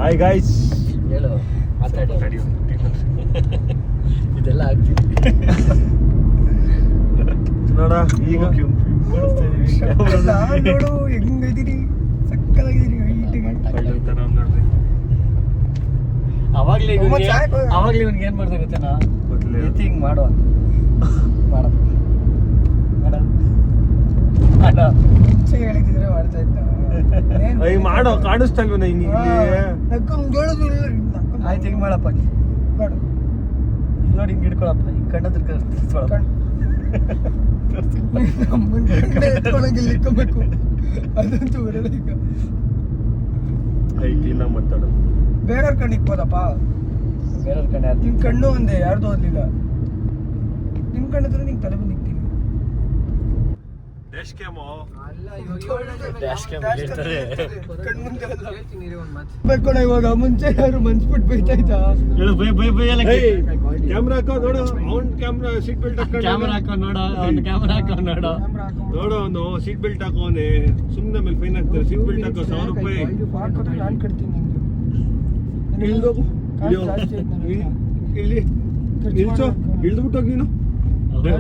Hi guys. ಹೇಳು, ಮಾತಾಡಿ. ಇದೆಲ್ಲ ಆಗ್ತಿದೆ ನೋಡ ಈಗ ನೋಡು ಹೆಂಗಿದೀನಿ, ಸಕ್ಕದಾಗಿದೀನಿ. ಅವಾಗ್ಲೇ ಇವ್ನಿಗೆ ಏನ್ ಮಾಡ್ತಾ ಗೊತ್ತೇನಾ, ಹಿಂಗ್ ಮಾಡುವ ಮುಂಚೆ ಹೇಳಿದ್ರೆ ಮಾಡ್ತಾ ಇದ್ದ. ಮಾಡೋ ಕಾಣಿಸ್ತಾ ಇಲ್ವನ ಹಿಂಗೆ ಆಯ್ತು, ಹಿಂಗ್ ಮಾಡಪ್ಪ. ಮಾಡು ನೋಡಿ, ಹಿಂಗ್ ಹಿಡ್ಕೊಳಪ್ಪ, ಹಿಂಗ್ ಕಣ್ಣತ್ರ ಎತ್ಕೊಳಂಗಿಲ್ಲ, ಇಕ್ಕೋಬೇಕು. ಅದಂತೂ ಬರಲ್ಲ ಈಗ. ಮಾತಾಡೋ ಬೇರೆಯವ್ರ ಕಣ್ಣು ಇಕ್ಬೋದಪ್ಪ. ಬೇರೆಯವ್ರ ಕಣ್ಣು ನಿನ್ ಕಣ್ಣು ಒಂದೇ, ಯಾರ್ದು ಓದ್ಲಿಲ್ಲ. ನಿನ್ ಕಣ್ಣು ಹತ್ರ ನಿಂಗೆ ತಲೆ ಬಂದು ಇಕ್ತೀನಿ. ಬೇಕೋಣ ಇವಾಗ. ಮುಂಚೆ ಯಾರು ಮನ್ಸ್ಬಿಟ್ಟು ಬೈತಾ ಇದ್ದ. ಕ್ಯಾಮ್ರಾ ಹಾಕೋ ನೋಡು, ಅವ್ನ್ ಕ್ಯಾಮ್ರಾ ಸೀಟ್ ಬೆಲ್ಟ್ ಹಾಕೊಂಡು ಕ್ಯಾಮ್ರಾ ಹಾಕೋ ನೋಡು, ಅವ್ನು ಕ್ಯಾಮ್ರಾ ಹಾಕೋ ನೋಡು. ನೋಡು, ಅವನು ಸೀಟ್ ಬೆಲ್ಟ್ ಹಾಕೋನೆ. ಸುಮ್ಮನೆ ಮೇಲೆ ಫೈನ್ ಹಾಕ್ತಾರೆ. ಸೀಟ್ ಬೆಲ್ಟ್ ಹಾಕೋ, 1000 ರೂಪಾಯಿ. ಹಾಕೋದ್ರೆ ನಾನು ಕಟ್ತೀನಿ. ಇಳ್ದೋಗು, ಇಲ್ಲಿ ಇಳ್ಸೋ, ಇಳ್ದ್ಬಿಟ್ಟು ಹೋಗಿ ನೀನು.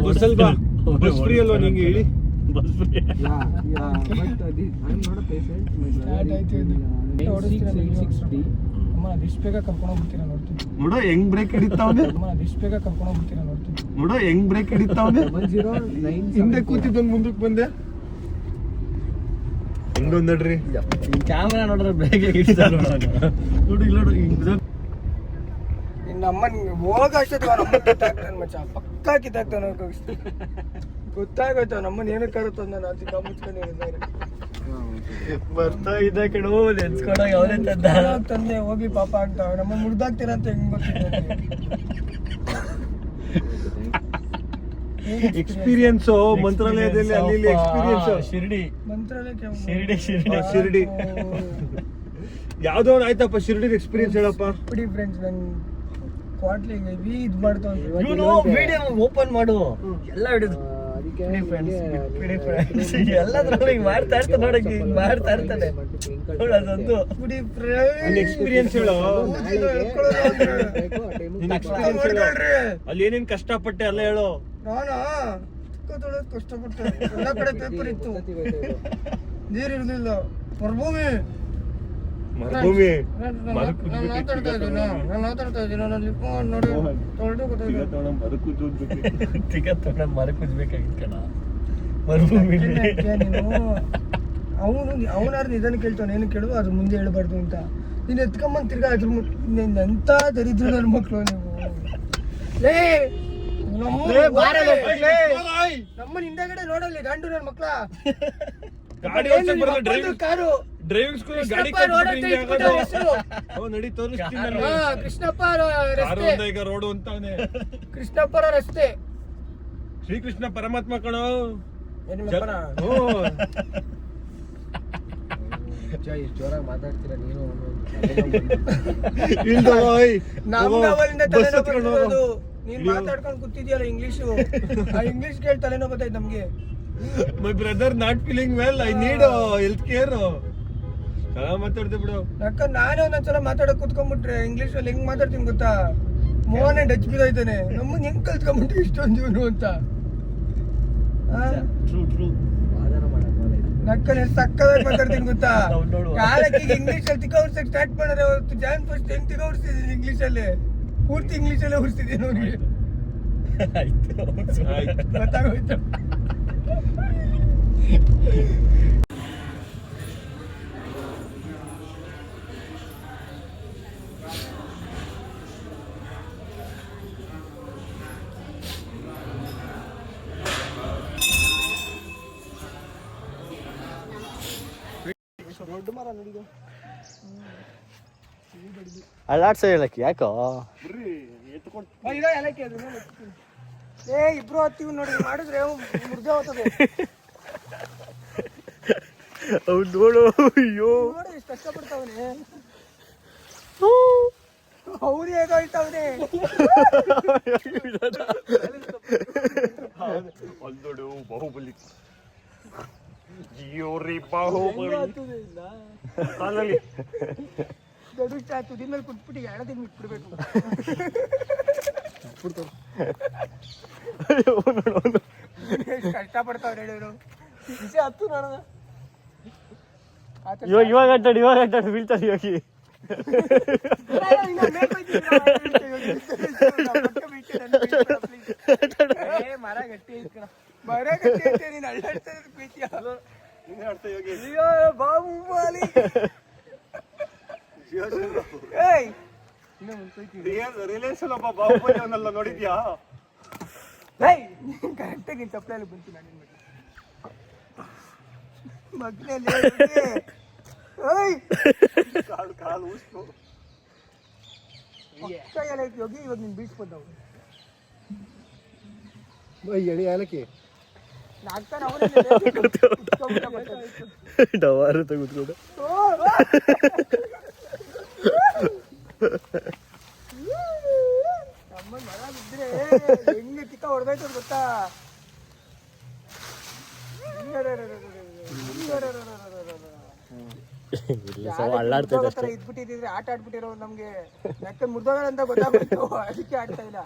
ಬಸ್ಸಲ್ಲಿ ಬಾ, ಬಸ್ ಫ್ರೀ ಅಲ್ವಾ ನಿಂಗೆ? ಹೇಳಿ ಬಸ್ ಫ್ರೀ. ಇಷ್ಟು ಬೇಗ ಕರ್ಕೊಂಡು ಹೋಗ್ಬಿಡ್ತೀರಾ ನೋಡ್ತೀನಿ. ನೋಡು ಹೆಂಗ್ ಬ್ರೇಕ್ ಹಿಡಿತಾವನೆ. ಇಷ್ಟು ಬೇಗ ಕರ್ಕೊಂಡು ಹೋಗ್ಬಿಡ್ತೀರಾ ನೋಡ್ತೀನಿ. ನೋಡು ಹೆಂಗ್ ಬ್ರೇಕ್ ಹಿಡಿತಾವನೆ. ಹಿಂದೆ ಕೂತಿದ್ದೊಂದು ಮುಂದಕ್ಕೆ ಬಂದೆ. ಹೆಂಗೊಂದ್ ನಡ್ರಿ ಕ್ಯಾಮ್ರಾ ನೋಡಿದ್ರೆ ಬ್ರೇಕ್ ಹಿಡಿತಾನೆ. ನೋಡು ಇಲ್ಲಿ ನೋಡು, ಹಿಂಗ್ ನಿನ್ನ ಅಮ್ಮನ್ ಹೋಗ ಅಷ್ಟೊತ್ತಿಗೆ ಅವ್ನ ಅಮ್ಮನ್ ಕಿತ್ತಾಕ್ತಾನೆ ಮಚ್ಚ, ಪಕ್ಕಾ ಕಿತ್ತಾಕ್ತಾನೆ. ಗೊತ್ತಾಗೋಯ್ತು ನಮ್ಮನ್ ಏನಕ್ಕಾರು ತಂದ. ನಾನು ಕಮ್ಮಿ ಮುಚ್ಕೊಂಡಿದ್ದಾರೆ. ಬರ್ತಾ ಇದ್ದ ಕಡೆ ನೆನ್ಸ್ಕೊಂಡಾಗ ಅವರೇ ತಂದ. ತಂದೆ ಹೋಗಿ ಪಾಪ ಅಂತ ನಮ್ಮ ಮುಡ್ದಾಕ್ತೀರ ಅಂತ ಹೆಂಗ್ ಗೊತ್ತಿಲ್ಲ. ಎಕ್ಸ್ಪೀರಿಯನ್ಸ್ ಮಂತ್ರಾಲಯದಲ್ಲಿ ಅಲ್ಲಿ ಎಕ್ಸ್ಪೀರಿಯನ್ಸ್. ಶಿರ್ಡಿ ಮಂತ್ರಾಲಯಕ್ಕೆ ಶಿರ್ಡಿ ಯಾವ್ದೋ ಒಂದು ಆಯ್ತಪ್ಪ. ಶಿರ್ಡಿ ಎಕ್ಸ್ಪೀರಿಯನ್ಸ್ ಹೇಳಪ್ಪ. ಬಿಡಿ ಫ್ರೆಂಡ್ಸ್, ನನ್ ಕ್ವಾಟ್ಲಿಗೆ ಇದು ಮಾಡ್ತಾವ. ವಿಡಿಯೋ ಓಪನ್ ಮಾಡು, ಎಲ್ಲ ಹಿಡಿದು ಎಲ್ಲದ್ರಲ್ಲೂ ಹಿಂಗ್ ಮಾಡ್ತಾ ಇರ್ತಾನೆ. ನೋಡಕ್ಕೆ ಹಿಂಗ್ ಮಾಡ್ತಾ ಇರ್ತಾನೆ. ಅದೊಂದು ಬಿಡಿ ಎಕ್ಸ್ಪೀರಿಯನ್ಸ್ ಹೇಳು. ಅಲ್ಲಿ ಏನೇನ್ ಕಷ್ಟಪಟ್ಟೆ ಎಲ್ಲ ಹೇಳು. ನಾನಾ ಕಷ್ಟಪಟ್ಟೆ. ಎಲ್ಲ ಕಡೆ ಪೇಪರ್ ಇತ್ತು, ನೀರ್ ಇರ್ಲಿಲ್ಲ. ಮರುಭೂಮಿ ಮರುಭೂಮಿ ನಾನು ಮಾತಾಡ್ತಾ ಇದ್ದೀನಿ. ನಾನು ನೋಡಿ ಮರಕುಜ್ಬೇಕಾಗಿತ್ತು ಕಣ ಮರುಭೂಮಿ. ಅವನಾರು ನಿಧಾನ ಕೇಳ್ತಾನೆ, ಏನು ಕೇಳುವ ಅದ್ರ ಮುಂದೆ ಹೇಳ್ಬಾರ್ದು ಅಂತ. ನೀನ್ ಎತ್ಕೊಂಬಂದ್ ತಿರ್ಗಾ ಅದ್ರ ಎಂತ ದರಿದ್ರ ನನ್ನ ಮಕ್ಳು ನೀವು. ನಮ್ಮ ಹಿಂದಗಡೆ ನೋಡಲ್ಲಿ ಗಾಂಡು ನನ್ನ ಮಕ್ಳ. ಕಾರು ಡ್ರೈವಿಂಗ್ ಸ್ಕೂಲ್ ಗಾಡಿ ನಡಿ ತೋರಿಸ್ತೀನಿ. ಕೃಷ್ಣಪ್ಪ ರಸ್ತೆ, ಈಗ ರೋಡು ಅಂತಾನೆ. ಕೃಷ್ಣಪ್ಪರ ರಸ್ತೆ, ಶ್ರೀಕೃಷ್ಣ ಪರಮಾತ್ಮ ಕಣೋ. ಜೋರಾಗಿ ಮಾತಾಡ್ತೀರಾ ನೀವು. ನೀನ್ ಮಾತಾಡ್ಕೊಂಡು ಕೂತಿದ್ಯಲ್ಲ ಇಂಗ್ಲಿಷು, ಆ ಇಂಗ್ಲಿಷ್ ಕೇಳಿ ತಲೆನೋ ಗೊತ್ತಾಯ್ತು ನಮ್ಗೆ. My brother not feeling well, I need health care. ಚೆನ್ನಾಗಿ ಮಾತಾಡ್ದೆ ಬಿಡು. ಯಾಕಂದ್ರೆ ನಾನೇ ಒಂದೊಂದ್ಸಲ ಮಾತಾಡಕ್ ಕೂತ್ಕೊಂಡ್ಬಿಟ್ರೆ ಇಂಗ್ಲಿಷ್ ಅಲ್ಲಿ ಹೆಂಗ್ ಮಾತಾಡ್ತೀನಿ ಗೊತ್ತಾ, ಮೋಹನೇ ಡಚ್ ಬಿದ್ದೋಯ್ತಾನೆ. ನಮ್ಮನ್ನ ಹೆಂಗ್ ಕಲ್ತ್ಕೊಂಡ್ಬಿಟ್ರೆ ಇಷ್ಟೊಂದು ಜೀವನ ಅಂತ. ನಕ್ಕನೆ ಸಕ್ಕದಾಗಿ ಮಾತಾಡ್ತೀನಿ ಗೊತ್ತಾ. ಯಾರಕ್ಕೆ ಇಂಗ್ಲಿಷ್ ಅಲ್ಲಿ ತಿಕ್ಕ ಸ್ಟಾರ್ಟ್ ಮಾಡಿದ್ರೆ ಅವತ್ತು ಜಾನ್ ಫಸ್ಟ್ ಹೆಂಗ್ ತಿಕ್ಕ ಉಡ್ಸ್ತಿದ್ದೀನಿ ಇಂಗ್ಲಿಷ್ ಅಲ್ಲಿ, ಪೂರ್ತಿ ಇಂಗ್ಲಿಷ್ ಅಲ್ಲೇ ಉಡ್ಸ್ತಿದ್ದೀನಿ ಅವ್ರಿಗೆ. ಗೊತ್ತಾಗೋಯ್ತು. ದೊಡ್ಡ ಮರ ನೋಡಿದ ಅಲ್ಲಾಡ್ಸ ಹೇಳಕ್ಕೆ ಯಾಕೋ ಇಬ್ರು ಹತ್ತೀವಿ ನೋಡಿ. ಮಾಡಿದ್ರೆ ಮುರ್ದೆ ಹೋಗ್ತದೆ. ನೋಡು, ಅಯ್ಯೋ ನೋಡಿ ಎಷ್ಟು ಕಷ್ಟಪಡ್ತಾವನೆ. ಅವ್ರು ಹೇಗೋ ಹೇಳ್ತಾವನೆ. ಅಲ್ಲಿ ನೋಡು ಬಾಹುಬಲಿ. ಜಿಯೋರಿ ಬಾಹುಬಲಿ ಕಾಲಲ್ಲಿ ದೊಡ್ಡ ತುದಿ ಮೇಲೆ ಕುಟ್ಬಿಟ್ಟು 2 ದಿನ ಇಟ್ಬಿಡ್ಬೇಕು. ಎಷ್ಟು ಕಷ್ಟಪಡ್ತಾವ್ರು ಹೇಳಿದ್ರು. ವಿಷಯ ಹತ್ತು ನೋಡೋಣ. ಇವಾಗ ಅಡ್ಡಾಡಿ ಬೀಳ್ತಾರೆ ಯೋಗಿ. ಮರ ಗಟ್ಟಿ ಐತಿ ಮರ ಗಟ್ಟಿ ಐತೆ ನೀನು ಅಳ್ಳಾಡ್ತಾ ಇರೋದು ಪ್ರೀತಿಯ. ಅಯ್ಯೋ ಬಾಹುಬಲಿ. ಏಯ್ ರಿಲಯನ್ಸ್ ಒಬ್ಬ ಬಾಹುಬಲಿ ಅವನಲ್ಲ ನೋಡಿದ್ಯಾ? ಕರೆಕ್ಟಾಗಿ ನೀನು ತಪ್ಪಲೆಲ್ಲ ಬಂತು ನಾನು ಮಗ್ನಲ್ಲಿ ಕಾಲು ಊಸ್ತು ಎಲ್ಲ ಐತಿ ಹೋಗಿ ಇವಾಗ ನೀನು ಬೀಳ್ಸ್ಬೋದು ನಾವು. ಎಳಿ ಏಲಕ್ಕಿ ನಾಗ್ತಾನೆ ಡವಾರು ತೆಗೆದುಕೊಂಡು ನಮ್ಮ ಮರ ಬಿದ್ದರೆ ಹೆಂಗೆ ಕಿತ್ತ ಹೊಡೆದೈತದ ಗೊತ್ತಾ? ಇದ್ಬಿಟ್ಟಿದ್ರೆ ಆಟ ಆಡ್ಬಿಟ್ಟಿರೋ ನಮ್ಗೆ ಯಾಕೆ ಮುರ್ದೋಗ ಅಂತ ಗೊತ್ತಾಗ್ಬಿಟ್ಟು ಅದಕ್ಕೆ ಆಡ್ತಾ ಇಲ್ಲ.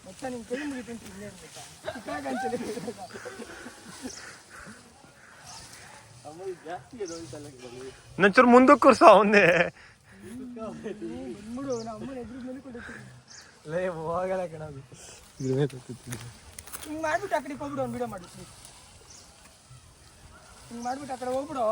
ಮತ್ತೆ ನಿನ್ ಕೈ ಮುಗಿತೀನಿ ನಂಚೂರು ಮುಂದಕ್ಕೆ ಕೂರ್ಸ ಅವನ್ನೇ. ಬಂದ್ಬಿಡು ನಮ್ಮ ಅಮ್ಮನ ಎದುರು ಮೇಲೆ ಕೊಡ್ತೀನಿ. ಲೇ ಹೋಗಲ್ಲ ಕಣ. ಹಿಂಗೆ ಮಾಡ್ಬಿಟ್ಟು ಆ ಕಡೆ ಹೋಗ್ಬಿಡು, ಒಂದು ವಿಡಿಯೋ ಮಾಡಿ. ಹಿಂಗೆ ಮಾಡ್ಬಿಟ್ಟು ಆ ಕಡೆ ಹೋಗ್ಬಿಡು.